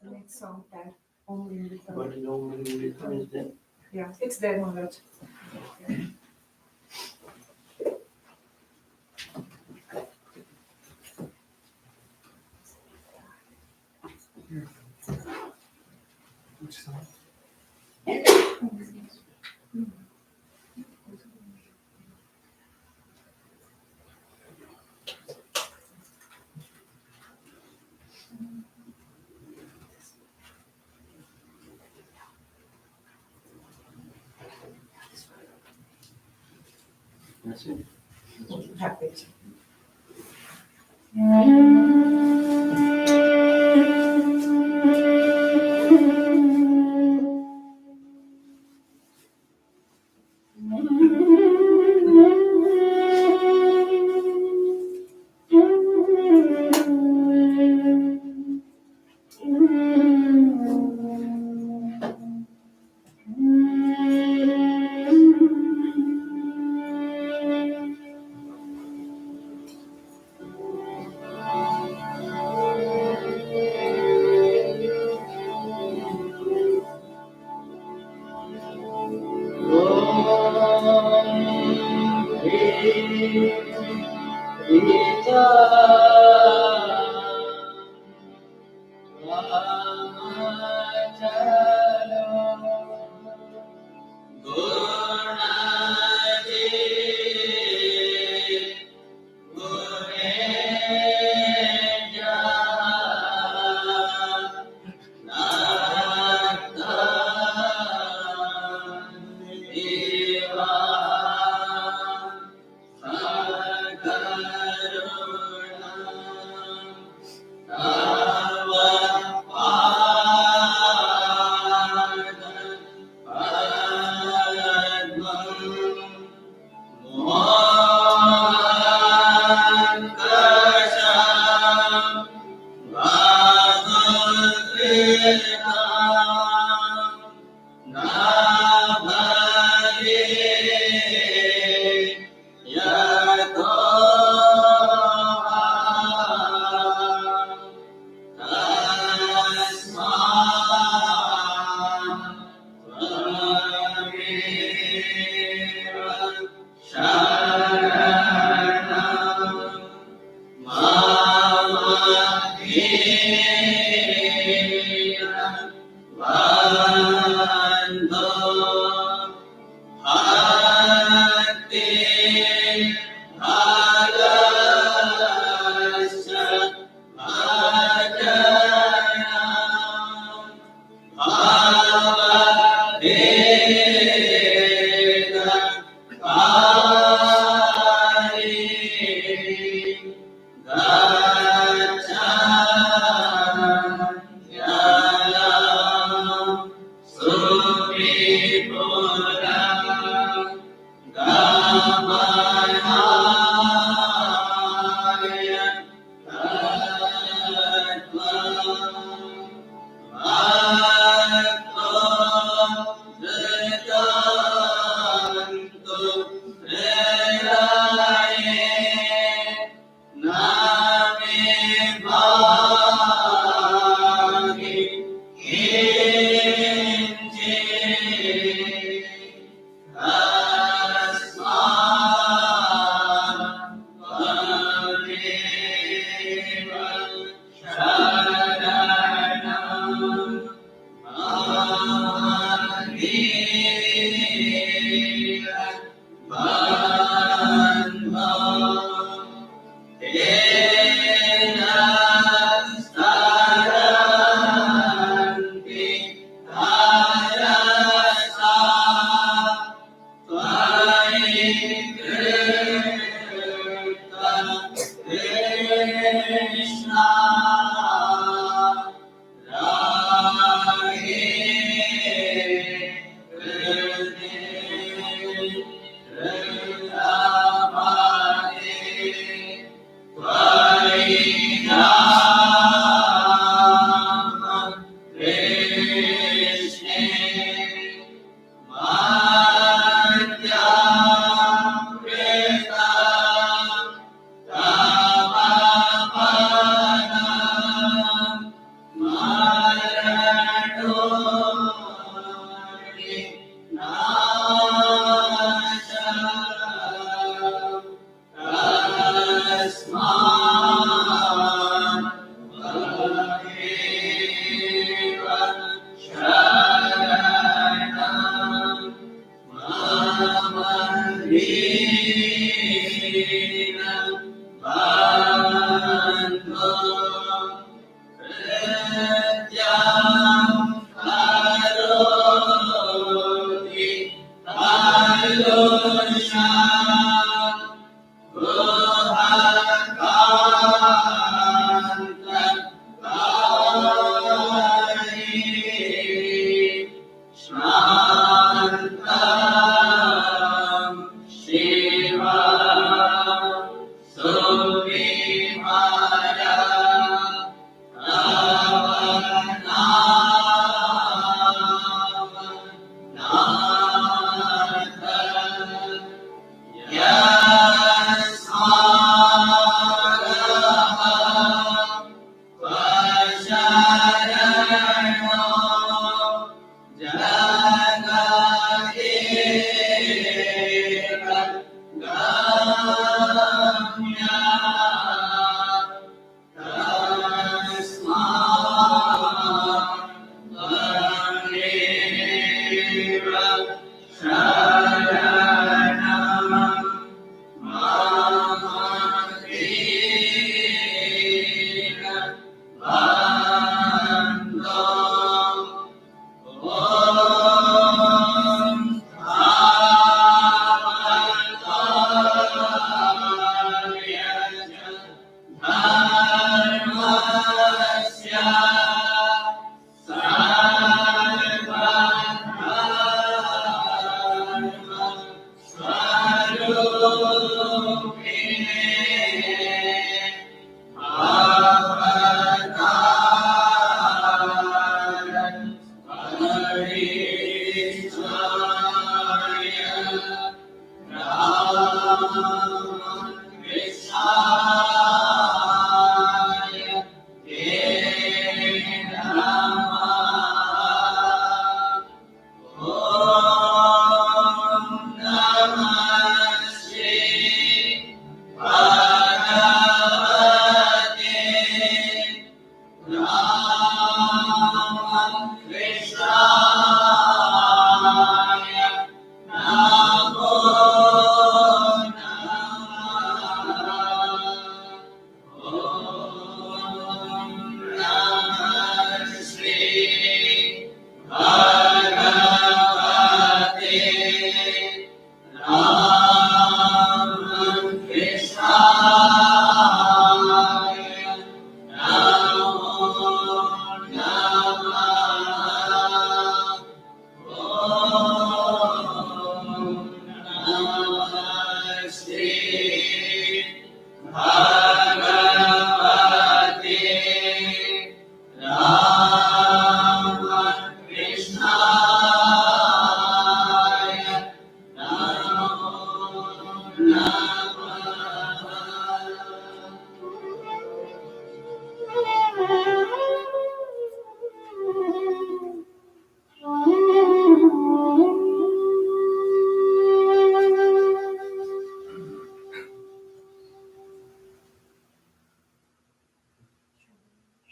Next song tag only in the But only in is there. Yeah, it's there, Maharaj. Which song? That's it. Happy.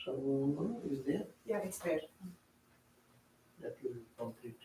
Sarvanga is there. Yeah, it's there. That will complete.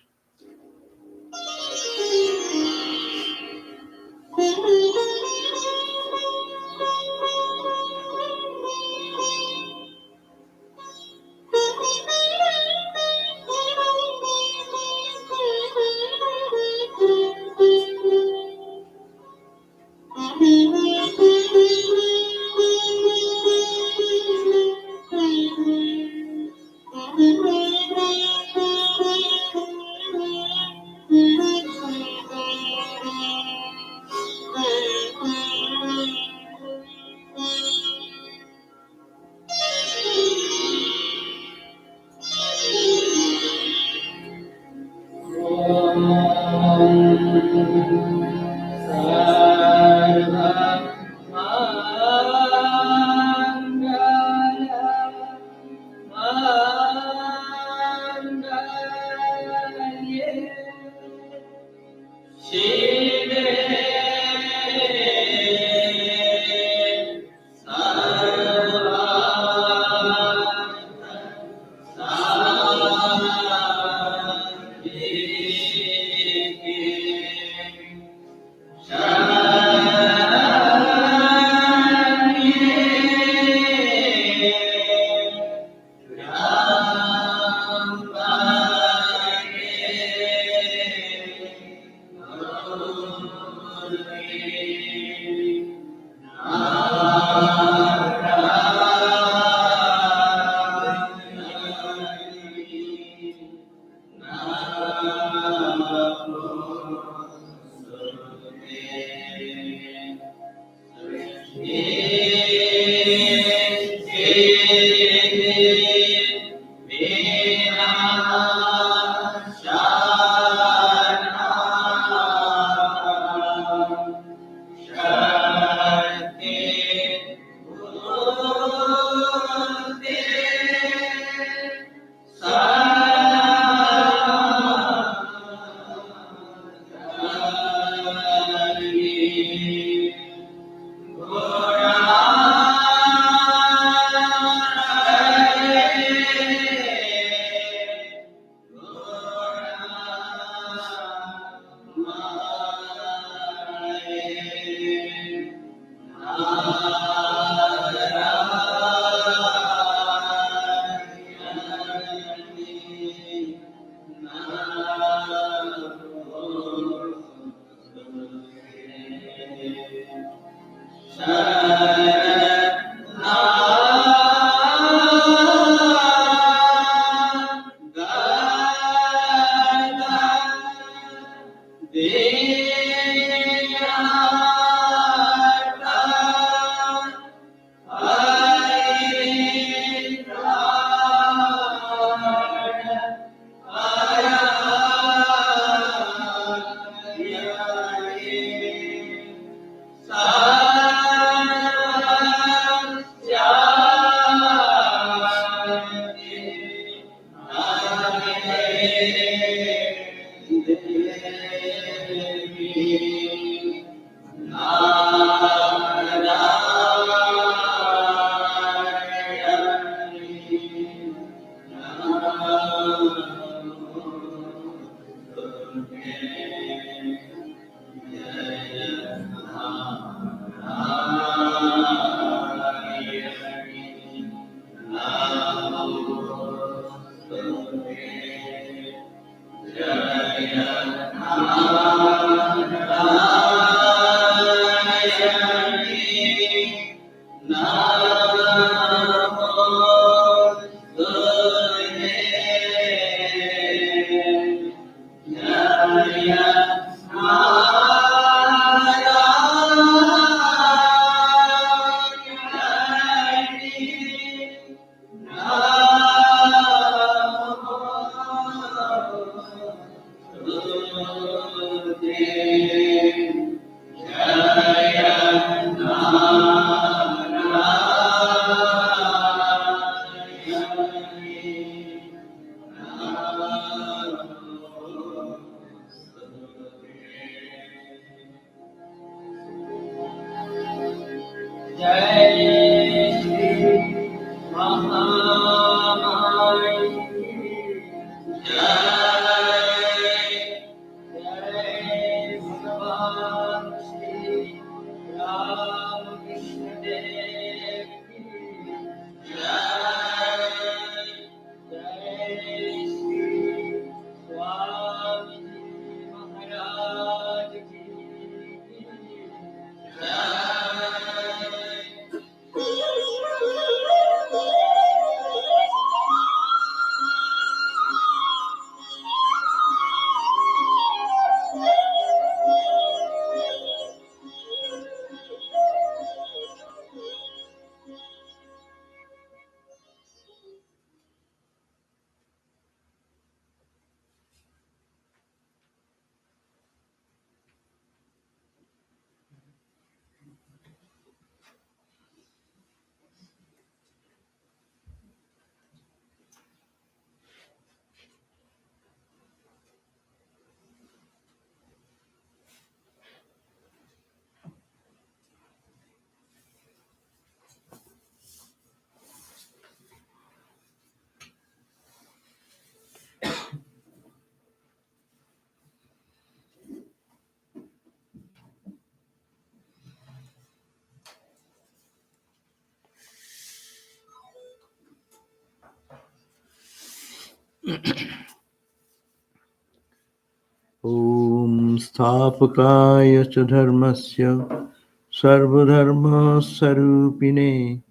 Om Sthapakaya cha dharmasya sarvadharma sarupine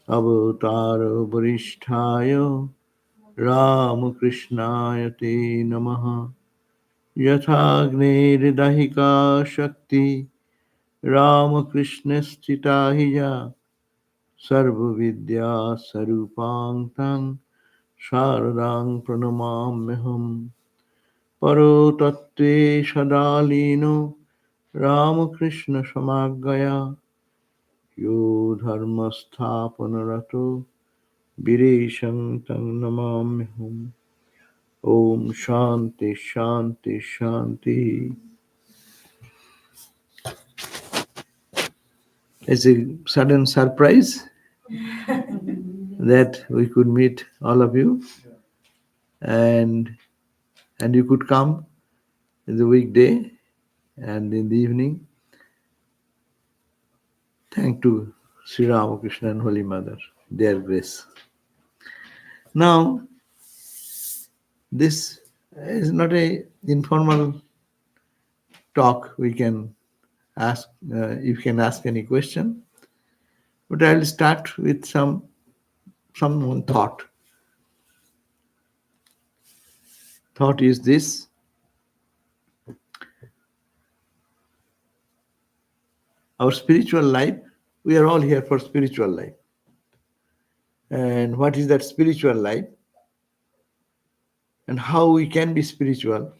avatara varishthayo Ramakrishnaya te namaha Yathagni dahika shakti Ramakrishna stita hija Sarva vidya sarupang tang Sharadang pranamamyaham Paro tattve sadalino Ramakrishna samagaya Yo dharmasthapanarato Vireshang tang namamyaham Om Shanti Shanti Shanti. It's a sudden surprise that we could meet all of you and you could come in the weekday and in the evening. Thank to Sri Ramakrishna and Holy Mother, their grace. Now, this is not a informal talk. We can ask, you can ask any question, but I'll start with some thought. Thought is this: our spiritual life. We are all here for spiritual life. And what is that spiritual life? And how we can be spiritual?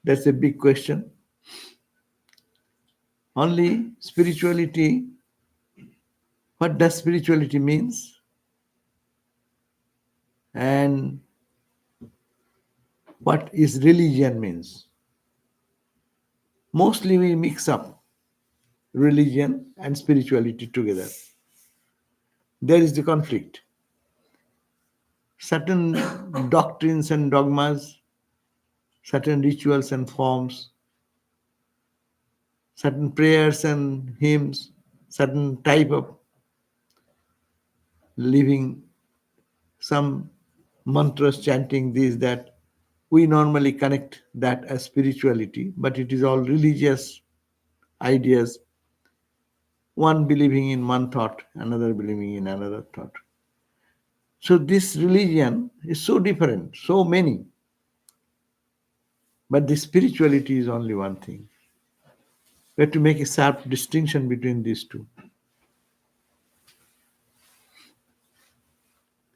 That's a big question. Only spirituality, what does spirituality means? And what is religion means? Mostly we mix up religion and spirituality together. There is the conflict. Certain doctrines and dogmas, certain rituals and forms, certain prayers and hymns, certain type of living, some mantras chanting this, that, we normally connect that as spirituality, but it is all religious ideas, one believing in one thought, another believing in another thought. So this religion is so different, so many, but the spirituality is only one thing. We have to make a sharp distinction between these two.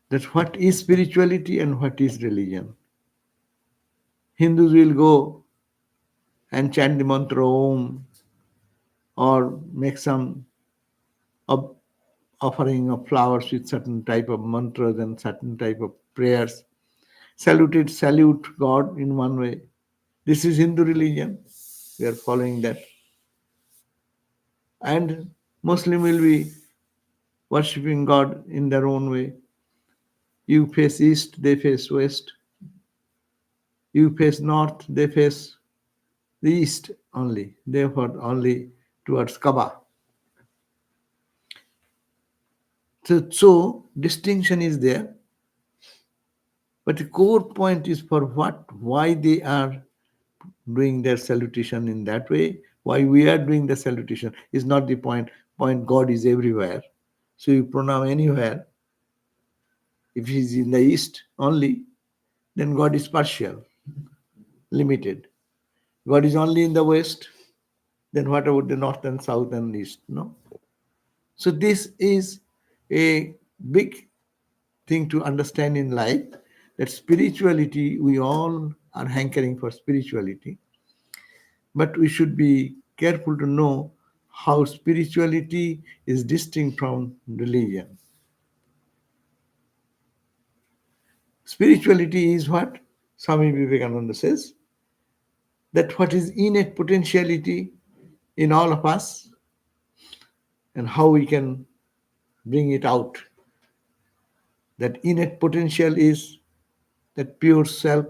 That what is spirituality and what is religion. Hindus will go and chant the mantra Om or make some of offering of flowers with certain type of mantras and certain type of prayers. Salute God in one way. This is Hindu religion. We are following that. And Muslim will be worshipping God in their own way. You face east, they face west. You face north, they face the east only. Therefore, only towards Kaaba. So distinction is there. But the core point is for what, why they are doing their salutation in that way, why we are doing the salutation is not the point. Point God is everywhere. So you pronounce anywhere. If he is in the east only, then God is partial, limited. God is only in the west, then what about the north and south and east? No. So this is a big thing to understand in life, that spirituality, we all are hankering for spirituality, but we should be careful to know how spirituality is distinct from religion. Spirituality is what Swami Vivekananda says, that what is innate potentiality in all of us and how we can bring it out. That innate potential is that pure self,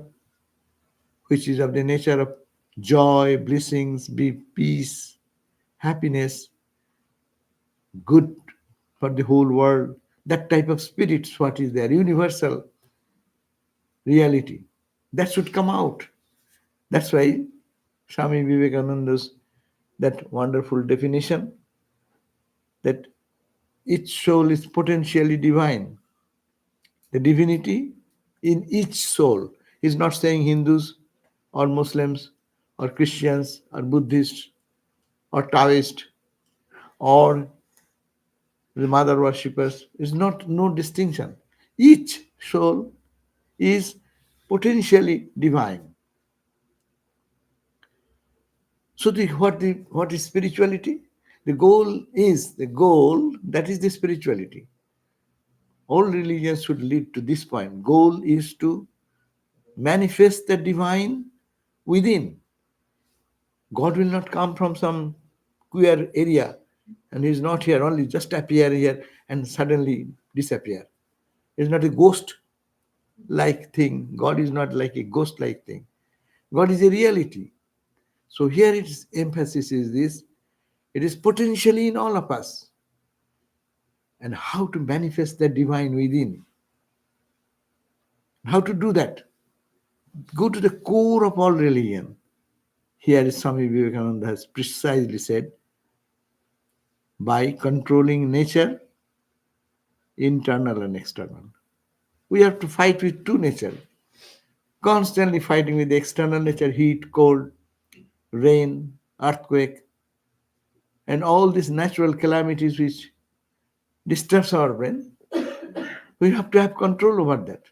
which is of the nature of joy, blessings, peace, happiness, good for the whole world. That type of spirit is what is there, universal reality. That should come out. That's why Swami Vivekananda's that wonderful definition, that each soul is potentially divine. The divinity in each soul. He's not saying Hindus or Muslims or Christians or Buddhists or Taoist or the mother worshippers. It's not no distinction. Each soul is potentially divine. So what is spirituality? The goal that is the spirituality. All religions should lead to this point. Goal is to manifest the divine within. God will not come from some queer area and he is not here, only just appear here and suddenly disappear. It's not a ghost like thing. God is not like a ghost like thing. God is a reality. So here its emphasis is this, it is potentially in all of us. And how to manifest the divine within. How to do that? Go to the core of all religion. Here Swami Vivekananda has precisely said, by controlling nature, internal and external. We have to fight with two nature. Constantly fighting with the external nature, heat, cold, rain, earthquake, and all these natural calamities which disturbs our brain. We have to have control over that.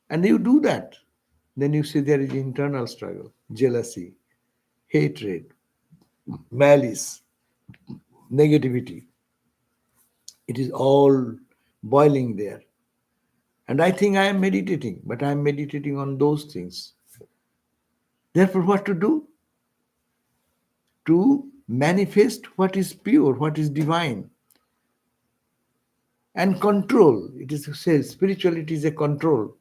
And you do that, then you see there is internal struggle, jealousy, hatred, malice, negativity. It is all boiling there. And I think I am meditating, but I am meditating on those things. Therefore, what to do? To manifest what is pure, what is divine. And control. It is to say spirituality is a control.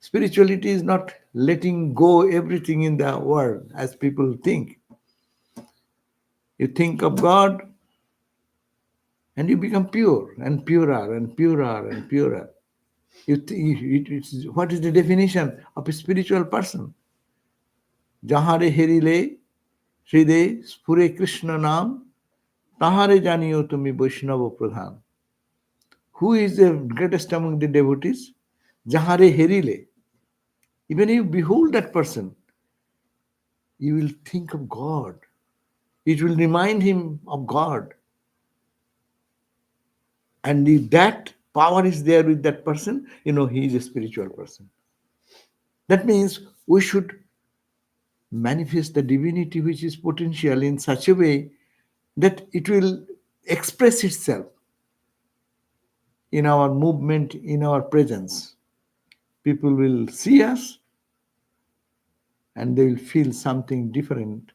Spirituality is not letting go everything in the world as people think. You think of God and you become pure and purer and purer and purer. What is the definition of a spiritual person? Jahare herile hriday spure Krishna nam tahare janiyo tumi Vaishnava pradhan. Who is the greatest among the devotees? Jahare herile. Even if you behold that person, you will think of God. It will remind him of God. And if that power is there with that person, he is a spiritual person. That means we should manifest the divinity which is potential in such a way that it will express itself in our movement, in our presence. People will see us and they will feel something different,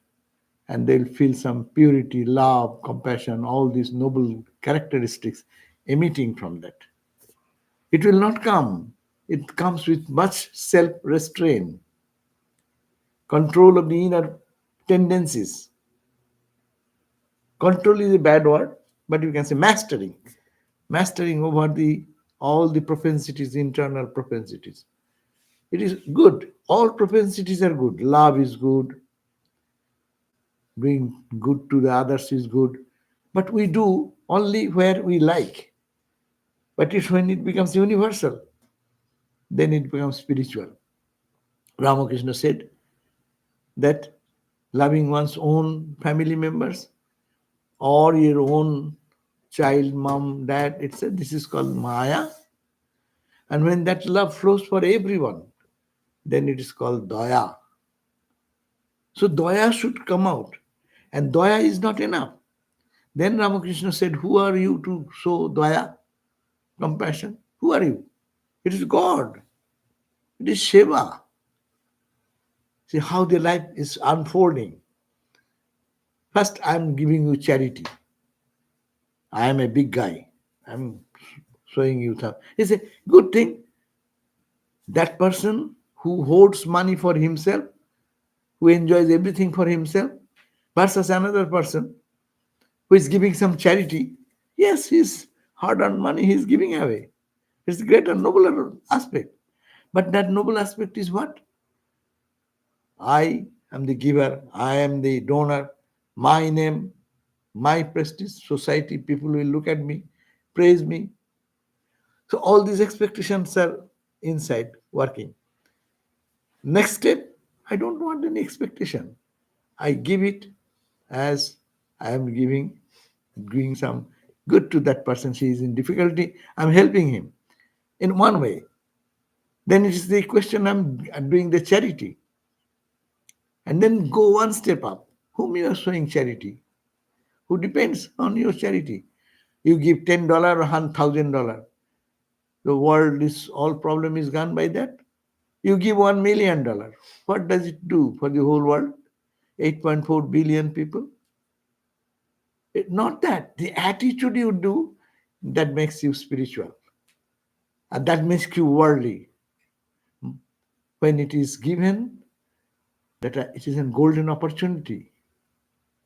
and they'll feel some purity, love, compassion, all these noble characteristics emitting from that. It will not come. It comes with much self-restraint, control of the inner tendencies. Control is a bad word, but you can say mastering. Mastering over all the propensities, internal propensities. It is good. All propensities are good. Love is good. Doing good to the others is good. But we do only where we like. But it's when it becomes universal, then it becomes spiritual. Ramakrishna said that loving one's own family members or your own child, mom, dad, etc., this is called Maya. And when that love flows for everyone, then it is called Daya. So Daya should come out. And Daya is not enough. Then Ramakrishna said, who are you to show Daya, compassion? Who are you? It is God. It is Shiva. See how the life is unfolding. First, I am giving you charity. I am a big guy. I am showing you that. It's a good thing. That person who hoards money for himself, who enjoys everything for himself, versus another person who is giving some charity. Yes, his hard-earned money he is giving away. It's a greater, nobler aspect. But that noble aspect is what? I am the giver, I am the donor, my name, my prestige, society, people will look at me, praise me. So all these expectations are inside working. Next step, I don't want any expectation. I give it as I am doing some good to that person. She is in difficulty, I'm helping him in one way. Then it is the question, I'm doing the charity. And then go one step up. Whom you are showing charity? Who depends on your charity? You give $10 or $1,000. The world is all problem is gone by that. You give $1 million. What does it do for the whole world? 8.4 billion people. Not that. The attitude you do, that makes you spiritual. And that makes you worldly. When it is given, that it is a golden opportunity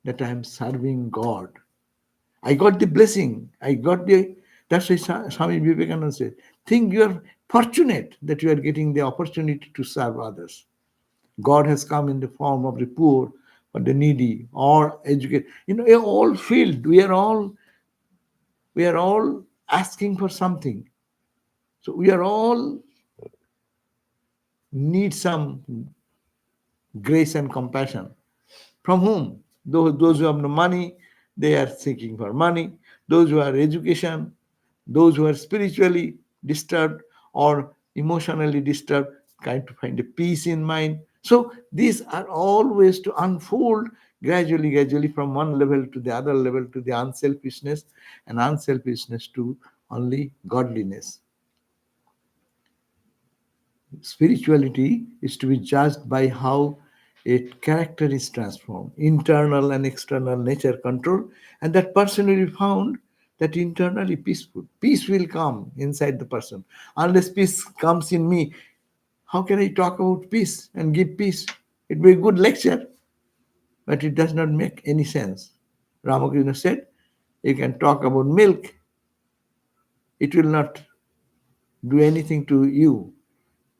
that I am serving God. I got the blessing. That's why Swami Vivekananda said, think you are fortunate that you are getting the opportunity to serve others. God has come in the form of the poor, or the needy, or educated. In all field, we are all asking for something. So we are all need some grace and compassion. From whom? Those who have no money, they are seeking for money. Those who are education, those who are spiritually disturbed or emotionally disturbed, trying to find a peace in mind. So these are all ways to unfold gradually from one level to the other level, to the unselfishness, and unselfishness to only godliness. Spirituality is to be judged by how a character is transformed, internal and external nature control, and that person will be found that internally peaceful. Peace will come inside the person. Unless peace comes in me, how can I talk about peace and give peace? It will be a good lecture, but it does not make any sense. Ramakrishna said, you can talk about milk, it will not do anything to you,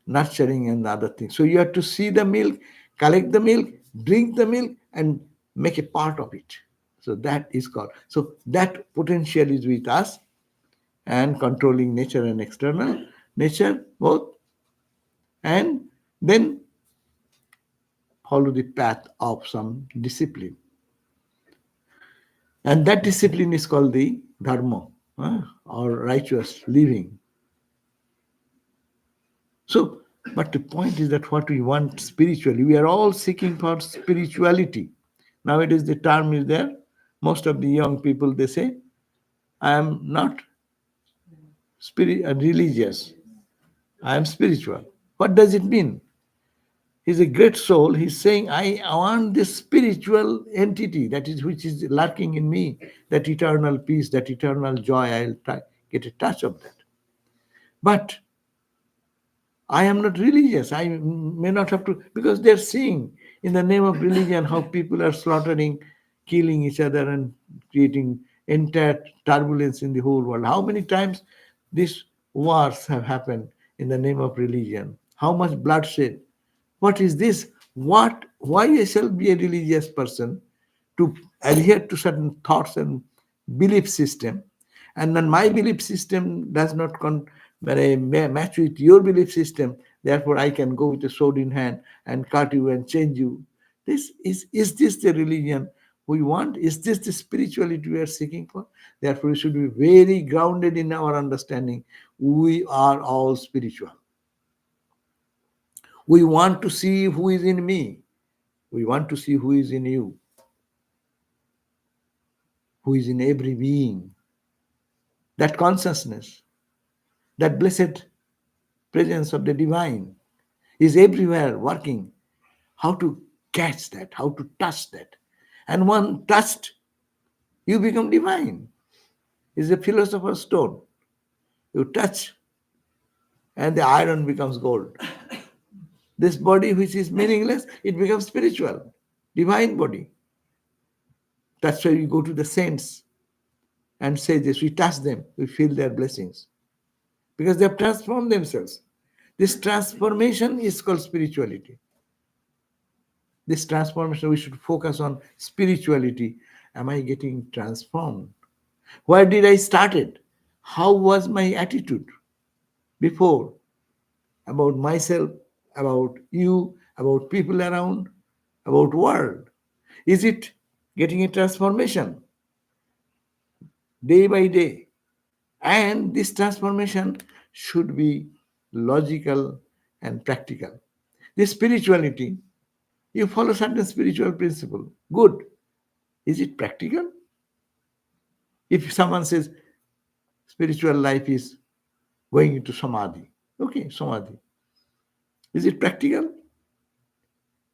nurturing and other things. So you have to see the milk, collect the milk, drink the milk, and make a part of it. So that is called. So that potential is with us, and controlling nature and external nature both, and then follow the path of some discipline. And that discipline is called the dharma, or righteous living. So, but the point is that what we want spiritually, we are all seeking for spirituality. Nowadays, the term is there. Most of the young people, they say, I am not religious, I am spiritual. What does it mean? He's a great soul. He's saying, I want this spiritual entity that is which is lurking in me, that eternal peace, that eternal joy. I'll get a touch of that. But I am not religious. I may not have to, because they're seeing in the name of religion how people are slaughtering, killing each other, and creating entire turbulence in the whole world. How many times these wars have happened in the name of religion? How much bloodshed? What is this? What? Why I shall be a religious person to adhere to certain thoughts and belief system, and then my belief system does not match with your belief system. Therefore, I can go with a sword in hand and cut you and change you. This is this the religion we want? Is this the spirituality we are seeking for? Therefore, we should be very grounded in our understanding. We are all spiritual. We want to see who is in me. We want to see who is in you, who is in every being. That consciousness, that blessed presence of the divine is everywhere working. How to catch that, how to touch that. And one touched, you become divine. Is a philosopher's stone. You touch, and the iron becomes gold. This body, which is meaningless, it becomes spiritual, divine body. That's why we go to the saints and say this. We touch them, we feel their blessings, because they have transformed themselves. This transformation is called spirituality. This transformation, we should focus on spirituality. Am I getting transformed? Where did I start it? How was my attitude before about myself, about you, about people around, about world? Is it getting a transformation day by day? And this transformation should be logical and practical. This spirituality, you follow certain spiritual principle. Good. Is it practical? If someone says spiritual life is going into samadhi, okay, samadhi. Is it practical?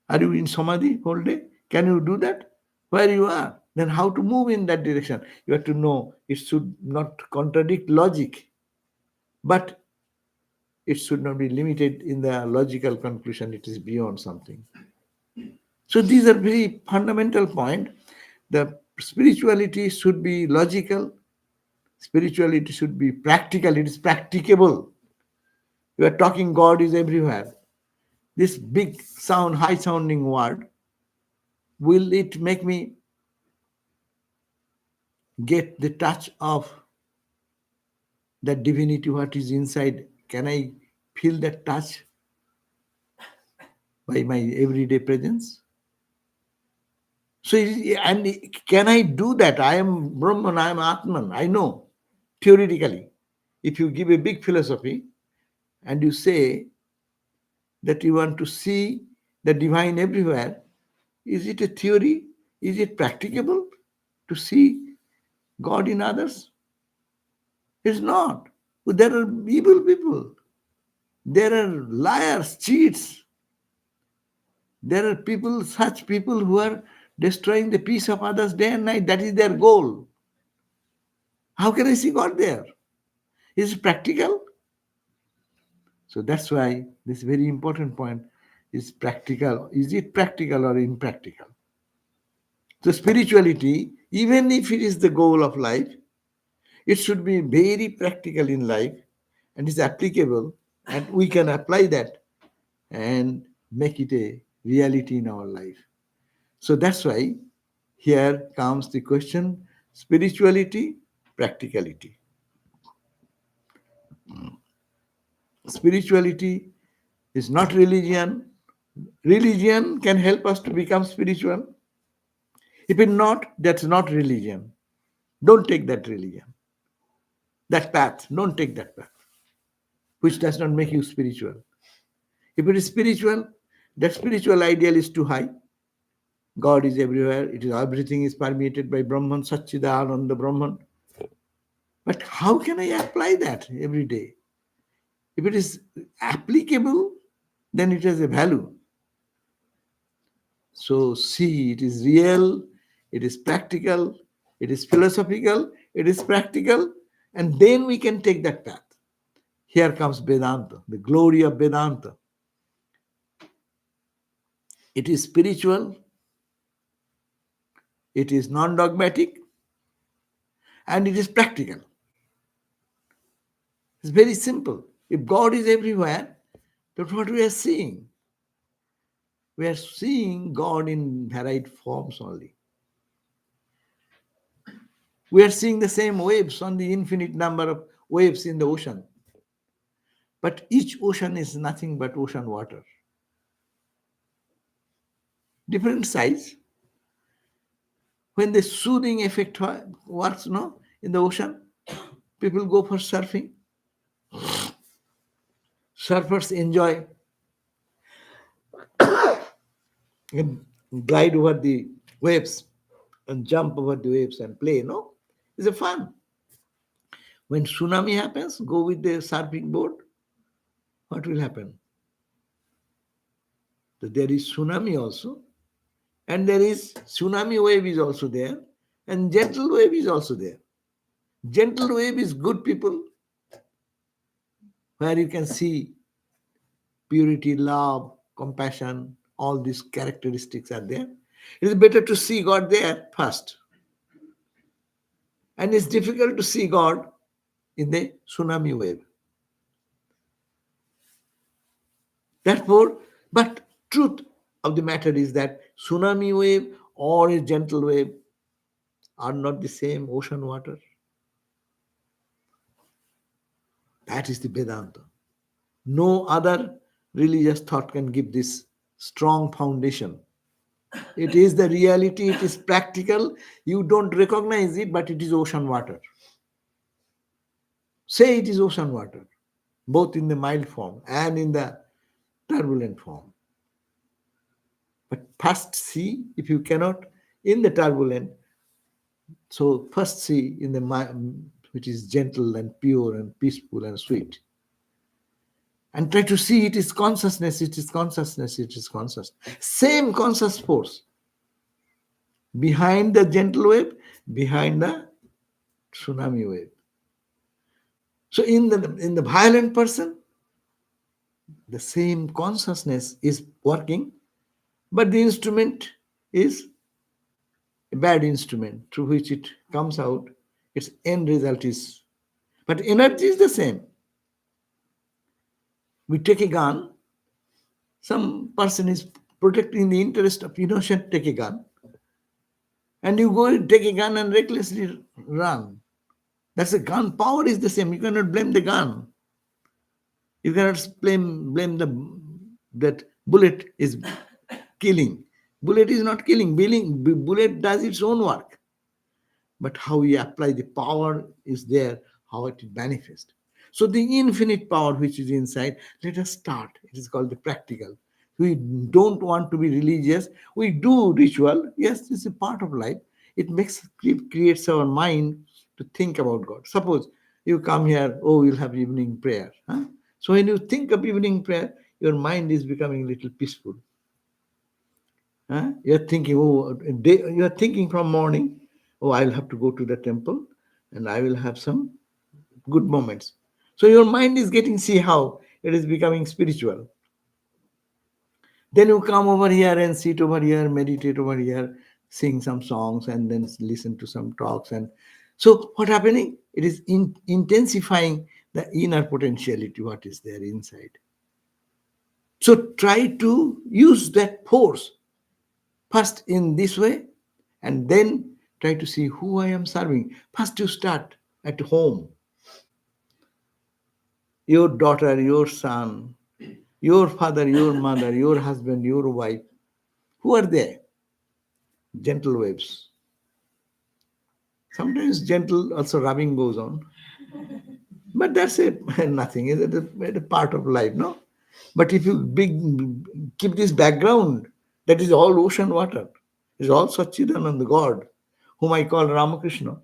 Are you in samadhi whole day? Can you do that? Where you are? Then how to move in that direction? You have to know it should not contradict logic, but it should not be limited in the logical conclusion. It is beyond something. So these are very fundamental points. The spirituality should be logical. Spirituality should be practical. It is practicable. You are talking God is everywhere. This big sound, high sounding word, will it make me get the touch of that divinity, what is inside? Can I feel that touch by my everyday presence? So, and can I do that? I am Brahman, I am Atman, I know theoretically. If you give a big philosophy and you say that you want to see the divine everywhere, is it a theory? Is it practicable to see God in others? It's not. There are evil people. There are liars, cheats. There are people, such people who are destroying the peace of others day and night. That is their goal. How can I see God there? Is it practical? So that's why this very important point is practical. Is it practical or impractical? So spirituality, even if it is the goal of life, it should be very practical in life. and is applicable, and we can apply that and make it a reality in our life. So that's why here comes the question: spirituality, practicality. Spirituality is not religion. Religion can help us to become spiritual. If it's not, that's not religion. Don't take that religion, that path. Don't take that path, which does not make you spiritual. If it is spiritual, that spiritual ideal is too high. God is everywhere. It is everything is permeated by Brahman, Satchidananda Brahman. But how can I apply that every day? If it is applicable, then it has a value. So see, it is real, it is practical, it is philosophical, it is practical, and then we can take that path. Here comes Vedanta, the glory of Vedanta. It is spiritual, it is non-dogmatic, and it is practical. It's very simple. If God is everywhere, that's what we are seeing. We are seeing God in varied forms only. We are seeing the same waves on the infinite number of waves in the ocean. But each ocean is nothing but ocean water. Different size. When the soothing effect works in the ocean, people go for surfing. Surfers enjoy and glide over the waves and jump over the waves and play, no? It's a fun. When tsunami happens, go with the surfing board. What will happen? So there is tsunami also, and there is tsunami wave is also there, and gentle wave is also there. Gentle wave is good people, where you can see purity, love, compassion, all these characteristics are there. It is better to see God there first. And it's difficult to see God in the tsunami wave. Therefore, but truth of the matter is that tsunami wave or a gentle wave are not the same ocean water. That is the Vedanta. No other religious thought can give this strong foundation. It is the reality, it is practical. You don't recognize it, but it is ocean water. Say it is ocean water, both in the mild form and in the turbulent form. But first see, if you cannot, in the turbulent, so first see in the which is gentle and pure and peaceful and sweet. And try to see it is consciousness, it is consciousness, it is consciousness. Same conscious force. Behind the gentle wave, behind the tsunami wave. So in the violent person, the same consciousness is working, but the instrument is a bad instrument through which it comes out. Its end result is, but energy is the same. We take a gun, some person is protecting the interest of innocent, take a gun, and you go take a gun and recklessly run. That's a gun. Power is the same. You cannot blame the gun. You cannot blame that bullet is killing. Bullet is not killing. Bullet does its own work. But how we apply the power is there, how it manifests. So the infinite power which is inside, let us start. It is called the practical. We don't want to be religious. We do ritual. Yes, it's a part of life. It creates our mind to think about God. Suppose you come here, oh, we'll have evening prayer. Huh? So when you think of evening prayer, your mind is becoming a little peaceful. Huh? You're thinking, you're thinking from morning, oh, I'll have to go to the temple and I will have some good moments. So your mind is getting, see how it is becoming spiritual. Then you come over here and sit over here, meditate over here, sing some songs and then listen to some talks. And so what happening? It is intensifying the inner potentiality, what is there inside. So try to use that force first in this way, and then try to see who I am serving. First, you start at home. Your daughter, your son, your father, your mother, your husband, your wife. Who are they? Gentle waves. Sometimes gentle also rubbing goes on. But that's it. Nothing. Is it a part of life, no? But if you keep this background, that is all ocean water. It's all Satchidananda, God, whom I call Ramakrishna.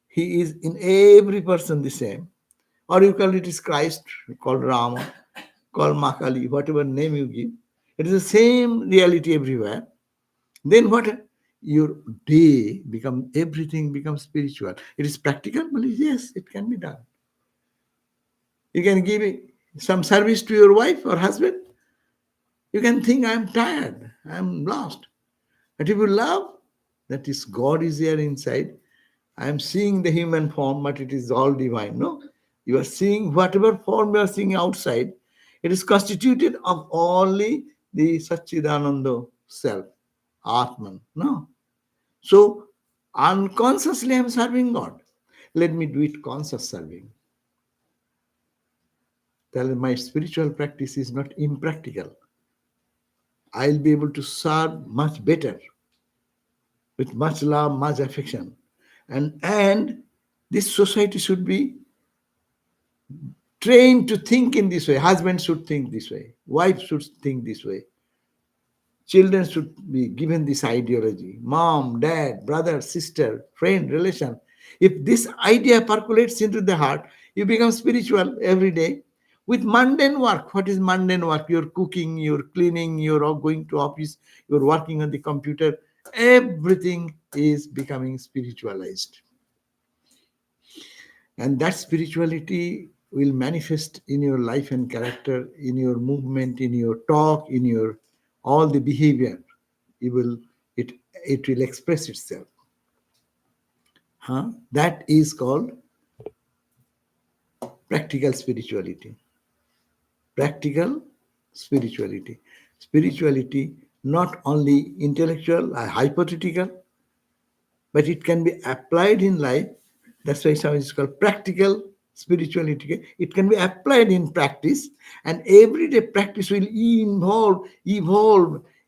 He is in every person the same. Or you call it is Christ, called Rama, called Makali, whatever name you give. It is the same reality everywhere. Then what? Your day become, everything becomes spiritual. It is practical, but yes, it can be done. You can give some service to your wife or husband. You can think, I'm tired, I'm lost. But if you love, that is God is there inside. I am seeing the human form, but it is all divine. No? You are seeing whatever form you are seeing outside, it is constituted of only the Satchidananda self, Atman. No? So unconsciously I am serving God. Let me do it conscious serving. Tell my spiritual practice is not impractical. I'll be able to serve much better with much love, much affection. And this society should be trained to think in this way. Husband should think this way. Wife should think this way. Children should be given this ideology. Mom, dad, brother, sister, friend, relation. If this idea percolates into the heart, you become spiritual every day. With mundane work, what is mundane work? You're cooking, you're cleaning, you're going to office, you're working on the computer. Everything is becoming spiritualized. And that spirituality will manifest in your life and character, in your movement, in your talk, in your all the behavior. It will express itself. That is called practical spirituality. Practical spirituality. Spirituality not only intellectual or hypothetical, but it can be applied in life. That's why some is called practical spirituality. It can be applied in practice, and everyday practice will evolve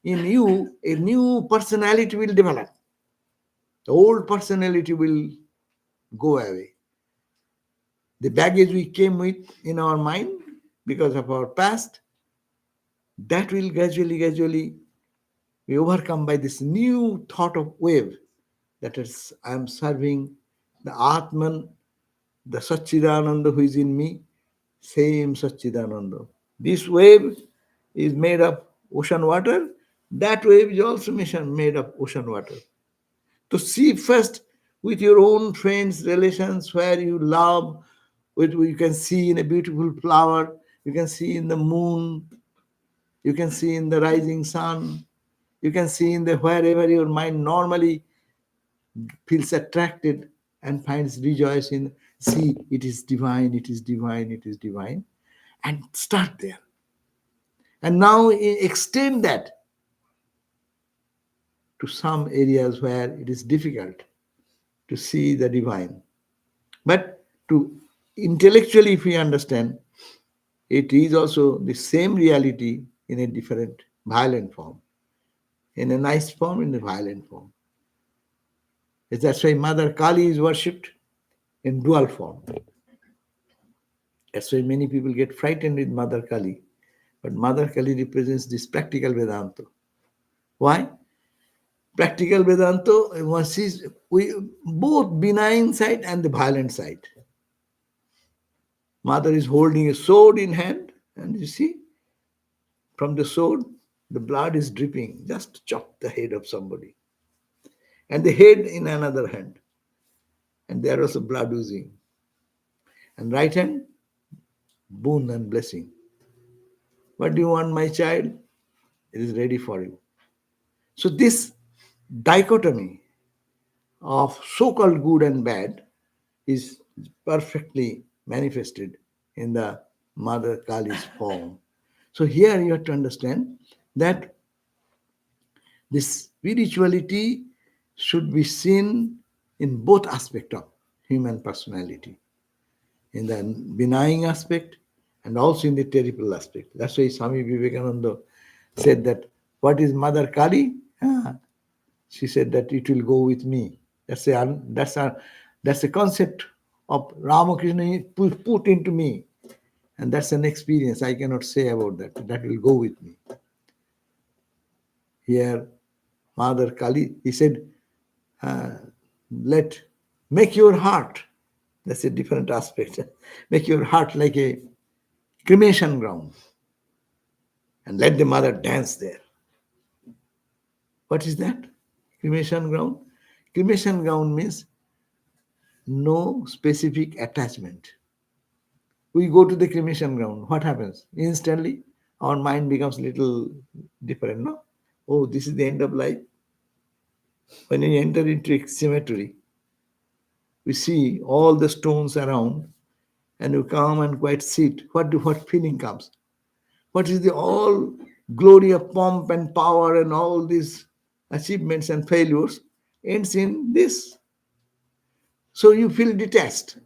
in you. A new personality will develop. The old personality will go away. The baggage we came with in our mind because of our past, that will gradually be overcome by this new thought of wave. That is, I am serving the Atman, the Satchidananda who is in me, same Satchidananda. This wave is made of ocean water. That wave is also made of ocean water. To see first with your own friends, relations, where you love, you can see in a beautiful flower, you can see in the moon, you can see in the rising sun, you can see in the wherever your mind normally feels attracted and finds rejoice in. See, it is divine, it is divine, it is divine. And start there. And now extend that to some areas where it is difficult to see the divine. But to intellectually, if we understand, it is also the same reality in a different violent form. In a nice form, in a violent form. That's why Mother Kali is worshipped in dual form. That's why many people get frightened with Mother Kali. But Mother Kali represents this practical Vedanta. Why? Practical Vedanta, one sees both benign side and the violent side. Mother is holding a sword in hand, and you see, from the sword, the blood is dripping. Just chop the head of somebody. And the head in another hand. And there was blood oozing. And right hand, boon and blessing. What do you want, my child? It is ready for you. So this dichotomy of so-called good and bad is perfectly manifested in the Mother Kali's form. So here you have to understand that this spirituality should be seen in both aspects of human personality, in the benign aspect and also in the terrible aspect. That's why Swami Vivekananda said that, what is Mother Kali? She said that it will go with me. That's a concept of Ramakrishna put into me. And that's an experience I cannot say about that. That will go with me. Here, Mother Kali, he said, make your heart. That's a different aspect. Make your heart like a cremation ground. And let the mother dance there. What is that? Cremation ground? Cremation ground means no specific attachment. We go to the cremation ground. What happens? Instantly, our mind becomes little different, no? Oh, this is the end of life. When we enter into a cemetery, we see all the stones around, and you come and quite sit. What feeling comes? What is the all glory of pomp and power and all these achievements and failures ends in this. So you feel detached.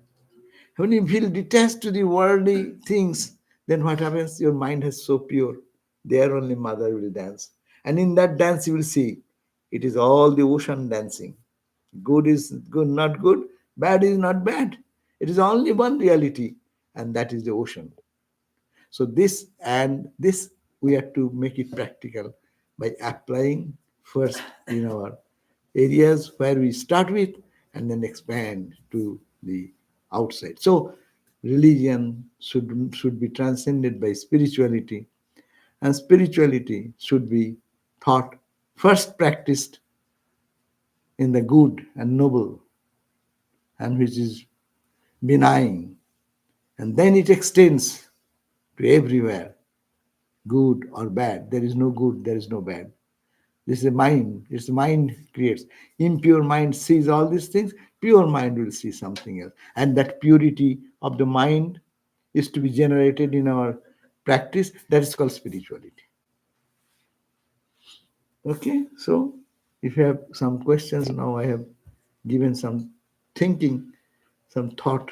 When you feel detached to the worldly things, then what happens? Your mind is so pure. There only mother will dance. And in that dance you will see it is all the ocean dancing. Good is good, not good. Bad is not bad. It is only one reality, and that is the ocean. So this we have to make it practical by applying first in our areas where we start with and then expand to the outside. So religion should be transcended by spirituality, and spirituality should be thought first practiced in the good and noble, and which is benign, and then it extends to everywhere, good or bad. There is no good, there is no bad. This is a mind. It's the mind creates. Impure mind sees all these things. Pure mind will see something else. And that purity of the mind is to be generated in our practice. That is called spirituality. Okay, so if you have some questions now, I have given some thinking, some thought,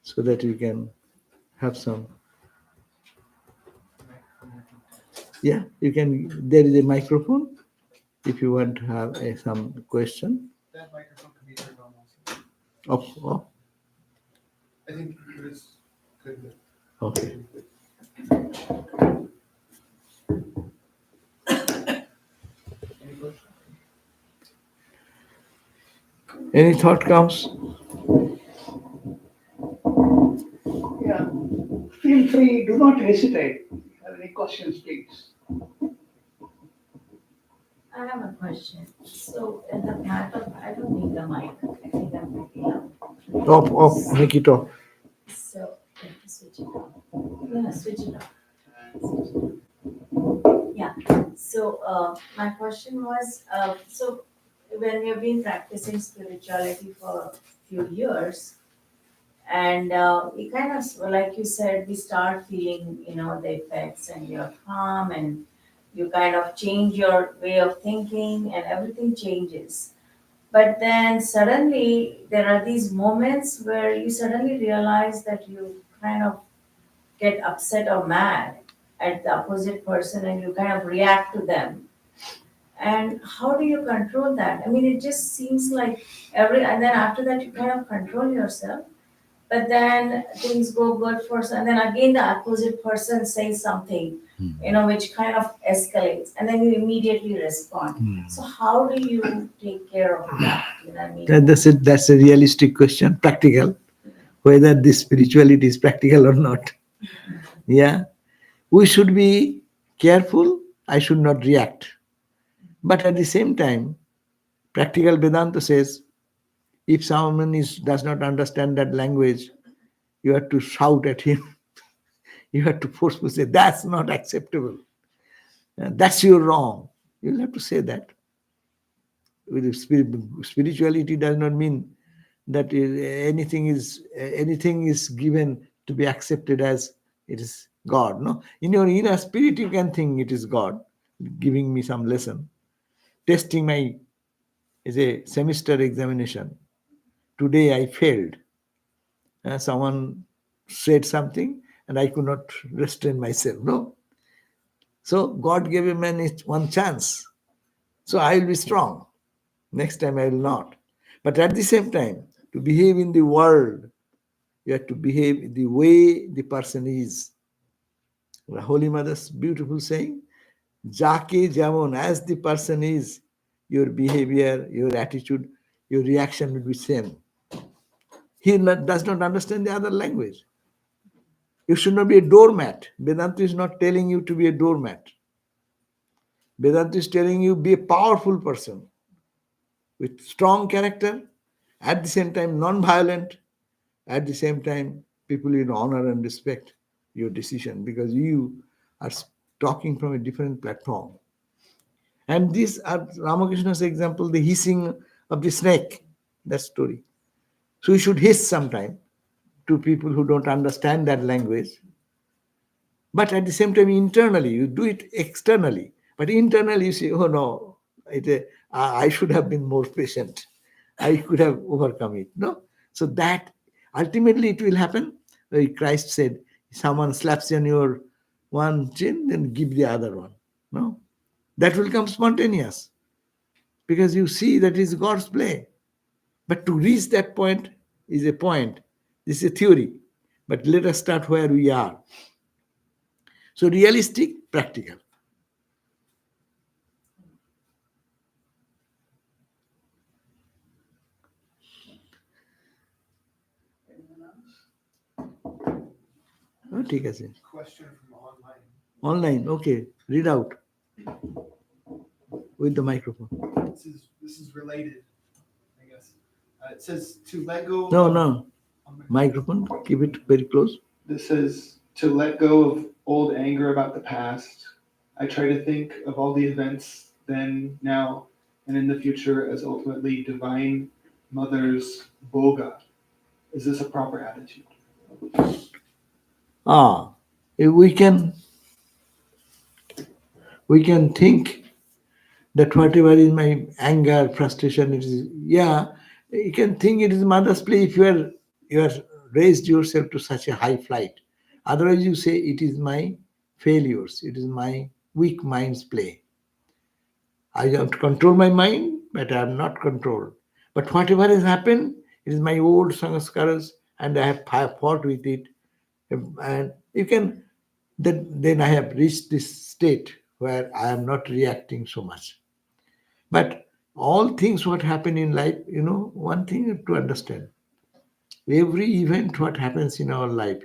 so that you can have some. Yeah, you can. There is a microphone. If you want to have some question. That microphone can be turned on also. Oh, I think it is good. okay. Any question? Any thought comes? Yeah, feel free, do not hesitate. If you have any questions, please. I have a question. So in the path of, I don't need the mic. I think I'm picking up. Off, make it off. So, you have to switch it off. Yeah, switch it off. Switch it off. Yeah, so my question was, so when we've been practicing spirituality for a few years, and we kind of, like you said, we start feeling, the effects, and you're calm, and you kind of change your way of thinking, and everything changes. But then suddenly there are these moments where you suddenly realize that you kind of get upset or mad at the opposite person, and you kind of react to them. And how do you control that? I mean, it just seems like and then after that you kind of control yourself. But then things go good first, and then again the opposite person says something, which kind of escalates, and then you immediately respond. So how do you take care of that? You know what I mean? That's a realistic question, practical, whether this spirituality is practical or not. Yeah. We should be careful. I should not react. But at the same time, practical Vedanta says, if someone does not understand that language, you have to shout at him. You have to forcefully say, that's not acceptable. That's your wrong. You'll have to say that. With spirituality does not mean that anything is given to be accepted as it is God. No, in your inner spirit you can think it is God giving me some lesson, testing my is a semester examination. Today I failed. Someone said something and I could not restrain myself. No, so God gave a man one chance. So I will be strong. Next time I will not. But at the same time, to behave in the world, you have to behave the way the person is. The Holy Mother's beautiful saying, Jake Jamon, as the person is, your behavior, your attitude, your reaction will be same. He does not understand the other language. You should not be a doormat. Vedanta is not telling you to be a doormat. Vedanta is telling you be a powerful person with strong character, at the same time non-violent, at the same time people will honor and respect your decision because you are talking from a different platform. And these are Ramakrishna's example, the hissing of the snake, that story. So you should hiss sometime to people who don't understand that language. But at the same time, internally, you do it externally. But internally, you say, oh no, I should have been more patient. I could have overcome it. No? So that ultimately it will happen. Christ said, someone slaps on your one chin, then give the other one. No? That will come spontaneous. Because you see that is God's play. But to reach that point is a point. This is a theory. But let us start where we are. So realistic, practical. Oh, ঠিক আছে. Question from online. Online, okay. Read out with the microphone. This is related, I guess. It says to let go. No. Microphone, keep it very close. This says to let go of old anger about the past. I try to think of all the events then, now, and in the future as ultimately divine mother's Boga. Is this a proper attitude? We can think that whatever is my anger, frustration, it is, you can think it is mother's play if you are raised yourself to such a high flight. Otherwise you say it is my failures, it is my weak mind's play. I have to control my mind, but I am not controlled. But whatever has happened, it is my old sanskaras and I have fought with it. And you can, then I have reached this state where I am not reacting so much. But all things what happen in life, one thing to understand. Every event what happens in our life,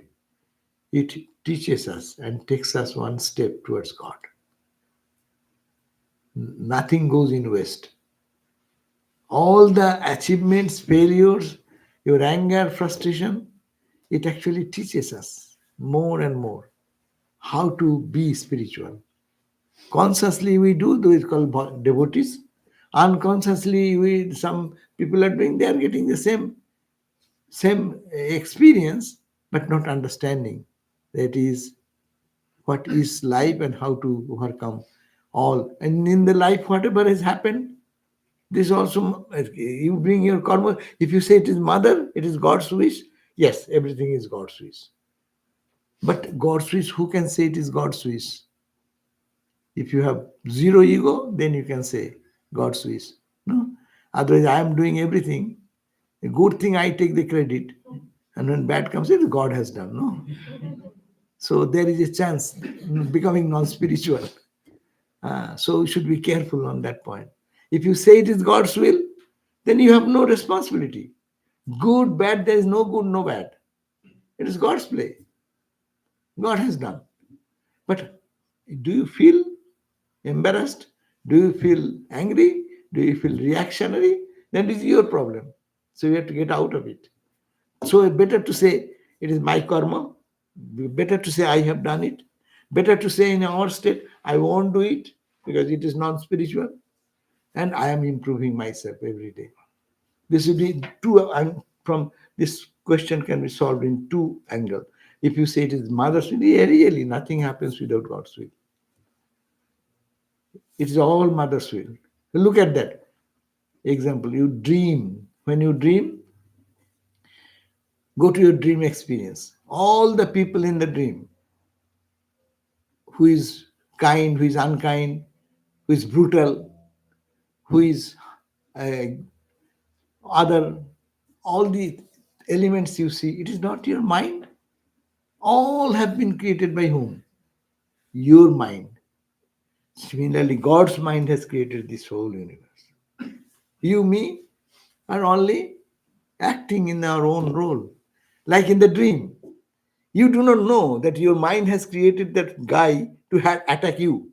it teaches us and takes us one step towards God. Nothing goes in waste. All the achievements, failures, your anger, frustration, it actually teaches us more and more how to be spiritual. Consciously we do it called devotees. Unconsciously some people are doing, they are getting the same experience, but not understanding that is what is life and how to overcome all. And in the life, whatever has happened, this also, you bring your karma. If you say it is mother, it is God's wish. Yes, everything is God's wish. But God's wish, who can say it is God's wish? If you have zero ego, then you can say God's wish. No? Otherwise, I am doing everything. A good thing, I take the credit. And when bad comes, it God has done. No? So there is a chance becoming non-spiritual. So you should be careful on that point. If you say it is God's will, then you have no responsibility. Good, bad, there is no good, no bad. It is God's play. God has done. But do you feel embarrassed? Do you feel angry? Do you feel reactionary? Then it is your problem. So you have to get out of it. So it's better to say it is my karma. Better to say I have done it. Better to say in our state, I won't do it because it is non-spiritual. And I am improving myself every day. This would be from this question can be solved in two angles. If you say it is mother's will, yeah, really nothing happens without God's will. It is all mother's will. Look at that example. You dream. When you dream, go to your dream experience. All the people in the dream, who is kind, who is unkind, who is brutal, who is uh, other, all the elements you see, it is not your mind. All have been created by whom? Your mind. Similarly, God's mind has created this whole universe. You, me, are only acting in our own role. Like in the dream, you do not know that your mind has created that guy to attack you.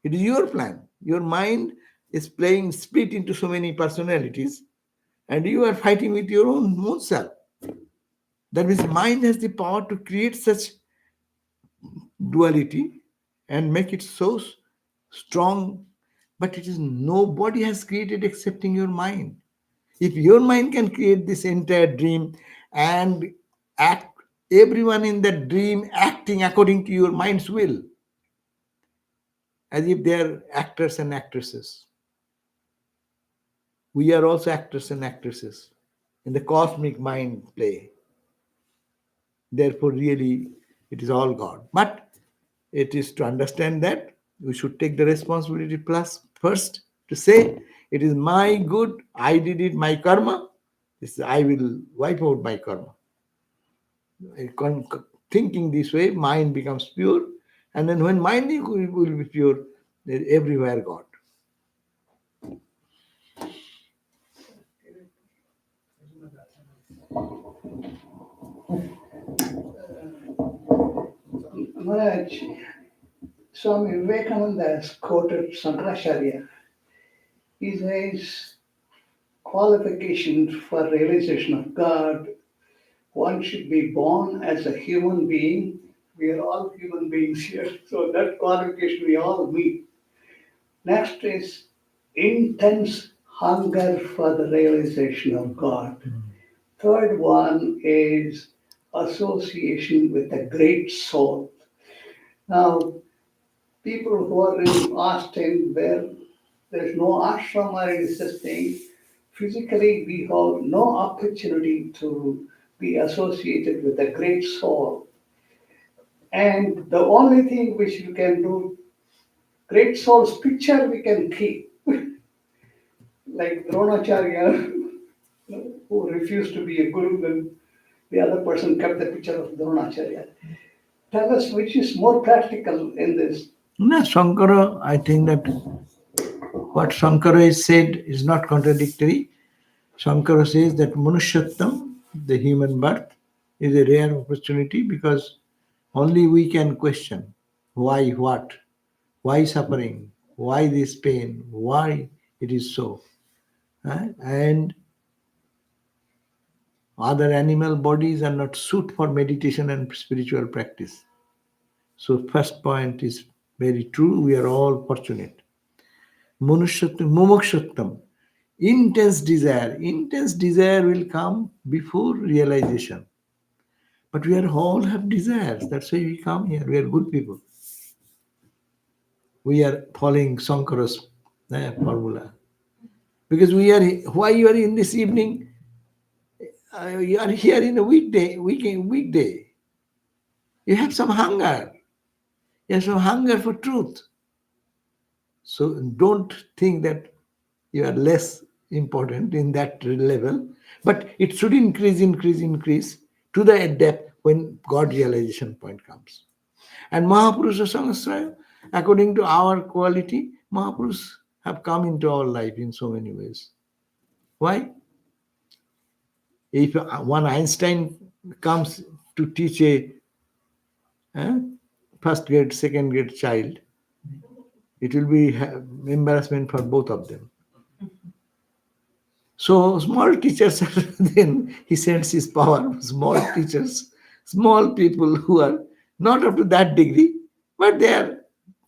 It is your plan. Your mind is playing split into so many personalities, and you are fighting with your own self. That means mind has the power to create such duality and make it so strong, but it is nobody has created excepting your mind. If your mind can create this entire dream and act, everyone in that dream acting according to your mind's will, as if they are actors and actresses. We are also actors and actresses in the cosmic mind play. Therefore, really, it is all God. But it is to understand that we should take the responsibility plus first to say, it is my good, I did it, my karma. I will wipe out my karma. Thinking this way, mind becomes pure. And then when mind will be pure, there is everywhere God. Maharaj, Swami Vivekananda has quoted Sankaracharya. He says, qualifications for realization of God, one should be born as a human being. We are all human beings here, so that qualification we all meet. Next is intense hunger for the realization of God. Third one is association with a great soul. Now, people who are in Austin where there's no ashram or any such thing, physically we have no opportunity to be associated with a great soul. And the only thing which you can do, great soul's picture we can keep. Like Dronacharya, who refused to be a guru, and the other person kept the picture of Dronacharya. Tell us which is more practical in this. No, Shankara, I think that what Shankara has said is not contradictory. Shankara says that Manushyatam, the human birth, is a rare opportunity because only we can question why, what, why suffering, why this pain, why it is so. And other animal bodies are not suited for meditation and spiritual practice. So first point is very true. We are all fortunate. Manushyatam, mumukshyatam, intense desire. Intense desire will come before realization. But we are all have desires. That's why we come here. We are good people. We are following Sankara's formula. Because we are, why you are in this evening? You are here in a weekday. You have some hunger. You have some hunger for truth. So don't think that you are less important in that level, but it should increase to the depth when God realization point comes. And Mahapurusha Sahasraya, according to our quality, Mahapurus have come into our life in so many ways. Why? If one Einstein comes to teach a first grade, second grade child, it will be embarrassment for both of them. So small teachers, then he sends his power, small teachers, small people who are not up to that degree, but they are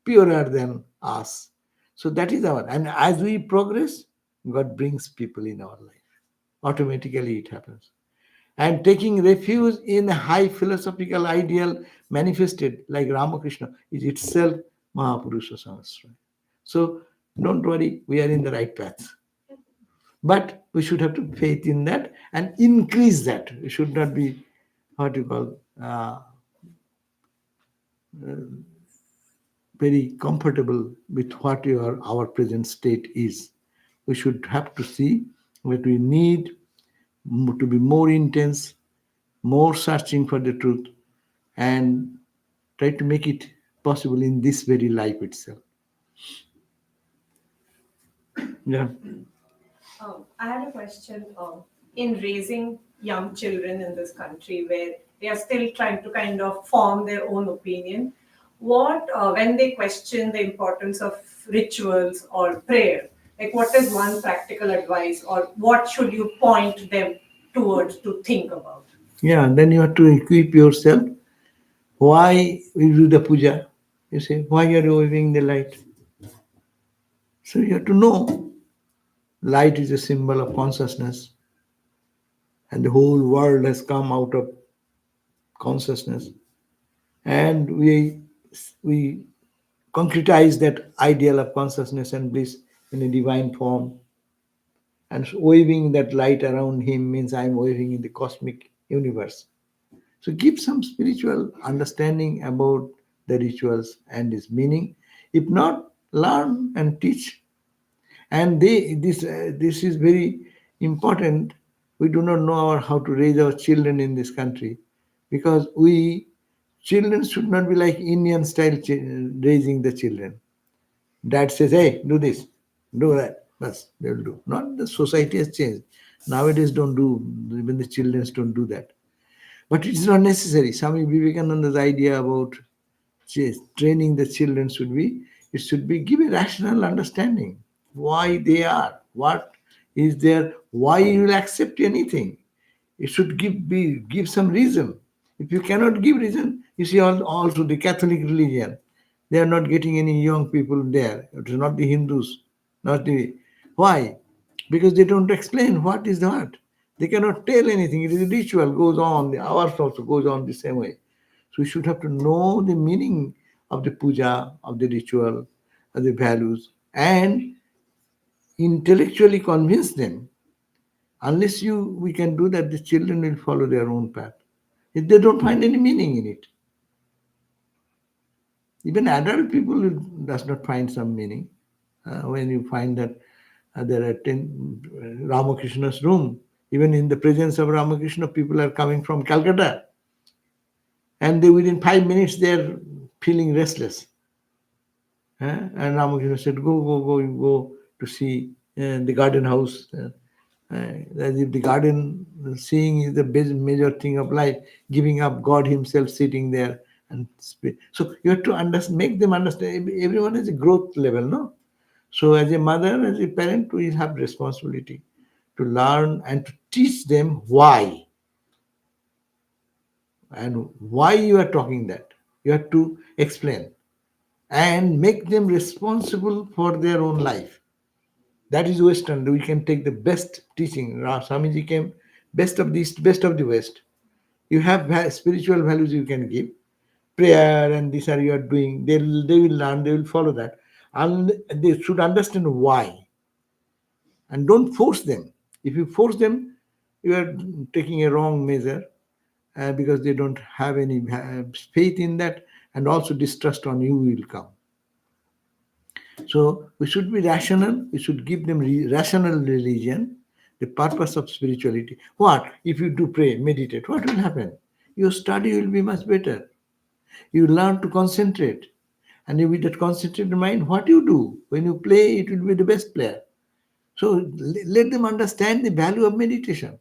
purer than us. So that is our, and as we progress, God brings people in our life. automatically it happens. And taking refuge in a high philosophical ideal manifested like Ramakrishna is itself Mahapurusha Samsraya. So don't worry, we are in the right path. But we should have to faith in that and increase that. We should not be, what you call, very comfortable with what our present state is. We should have to see that we need to be more intense, more searching for the truth, and try to make it possible in this very life itself. Yeah. I had a question in raising young children in this country where they are still trying to kind of form their own opinion. What, when they question the importance of rituals or prayer, like what is one practical advice or what should you point them towards to think about? Yeah, then you have to equip yourself. Why we do the puja? You say, why are you waving the light? So you have to know light is a symbol of consciousness, and the whole world has come out of consciousness. And we concretize that ideal of consciousness and bliss in a divine form. And so waving that light around him means I'm waving in the cosmic universe. So give some spiritual understanding about the rituals and its meaning. If not, learn and teach. And this is very important. We do not know how to raise our children in this country, because children should not be like Indian style raising the children. Dad says, hey, do this, do that. Yes, they will do. Not the society has changed. Nowadays, don't do, even the children don't do that. But it is not necessary. Swami Vivekananda's idea about training the children it should be give a rational understanding why they are, what is there, why you will accept anything. It should give some reason. If you cannot give reason, you see also the Catholic religion, they are not getting any young people there. It is not the Hindus, not the why? Because they don't explain what is what. They cannot tell anything. It is a ritual goes on. The hours also goes on the same way. So we should have to know the meaning of the puja, of the ritual, of the values, and intellectually convince them. Unless we can do that, the children will follow their own path. If they don't find any meaning in it, even adult people does not find some meaning. When you find that there are 10 Ramakrishna's room, even in the presence of Ramakrishna, people are coming from Calcutta, and they within 5 minutes they are feeling restless. And Ramakrishna said, go, you go to see the garden house. As if the garden seeing is the major thing of life, giving up God himself sitting there. And so you have to make them understand. Everyone has a growth level, no? So as a mother, as a parent, we have responsibility to learn and to teach them why. And why you are talking that. You have to explain and make them responsible for their own life. That is Western. We can take the best teaching. Swamiji came best of the East, best of the West. You have spiritual values you can give. Prayer and this are you are doing. They will learn, they will follow that. And they should understand why. And don't force them. If you force them, you are taking a wrong measure because they don't have any faith in that, and also distrust on you will come. So we should be rational. We should give them rational religion, the purpose of spirituality. What? If you do pray, meditate, what will happen? Your study will be much better. You learn to concentrate. And with that concentrated mind, what you do? When you play, it will be the best player. So let them understand the value of meditation.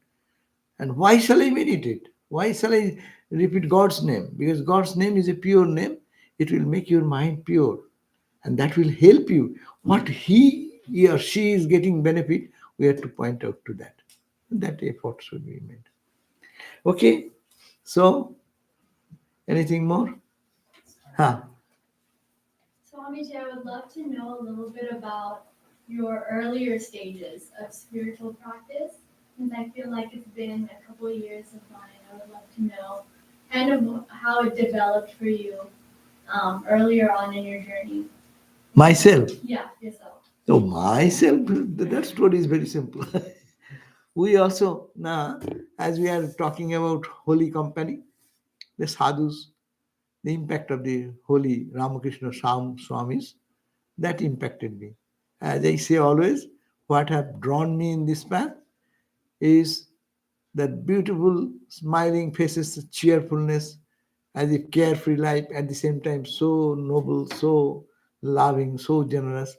And why shall I meditate? Why shall I repeat God's name? Because God's name is a pure name. It will make your mind pure. And that will help you. What he or she is getting benefit, we have to point out to that. That effort should be made. Okay. So, anything more? Huh. Swamiji, I would love to know a little bit about your earlier stages of spiritual practice since I feel like it's been a couple of years of mine, I would love to know kind of how it developed for you earlier on in your journey. Myself. Yeah, yourself. So myself, that story is very simple. We also now, as we are talking about holy company, the sadhus, the impact of the holy Ramakrishna Swamis, that impacted me. As I say always, what have drawn me in this path is that beautiful smiling faces, the cheerfulness, as if carefree life, at the same time so noble, so loving, so generous,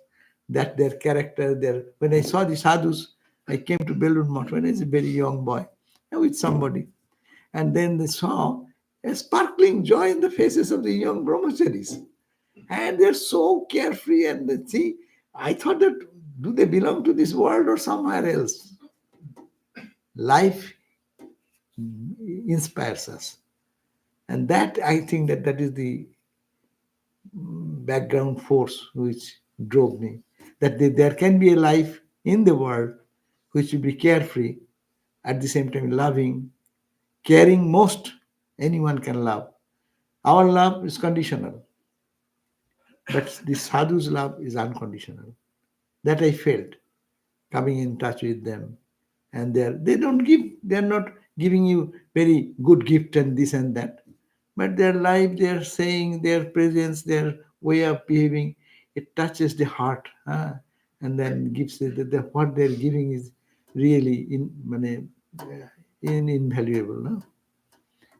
that their character, their when I saw the sadhus, I came to Belur Math when I was a very young boy with somebody. And then they saw a sparkling joy in the faces of the young brahmacharis. And they're so carefree and they see, I thought that do they belong to this world or somewhere else? Life inspires us. And that I think that is the background force which drove me. That there can be a life in the world which will be carefree, at the same time loving, caring most anyone can love. Our love is conditional, but the sadhu's love is unconditional. That I felt coming in touch with them. And they're not giving you very good gift and this and that. But their life, their saying, their presence, their way of behaving, it touches the heart. And then gives what they're giving is really invaluable. No?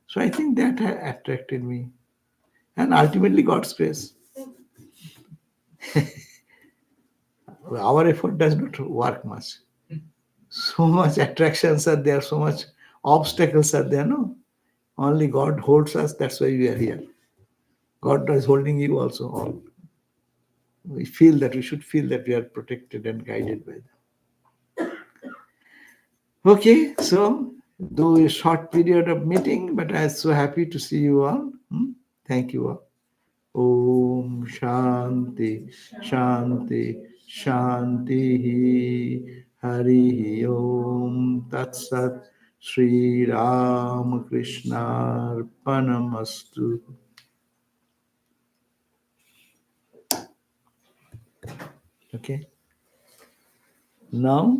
So I think that attracted me. And ultimately God's grace. Our effort does not work much. So much attractions are there, so much obstacles are there. No, only God holds us. That's why we are here. God is holding you also. All we should feel that we are protected and guided by them. Okay, so though a short period of meeting, but I am so happy to see you all. Thank you all. Om Shanti Shanti Shanti Hari Om Tat Sat Sri Ram Krishna Arpanamastu. Okay. Now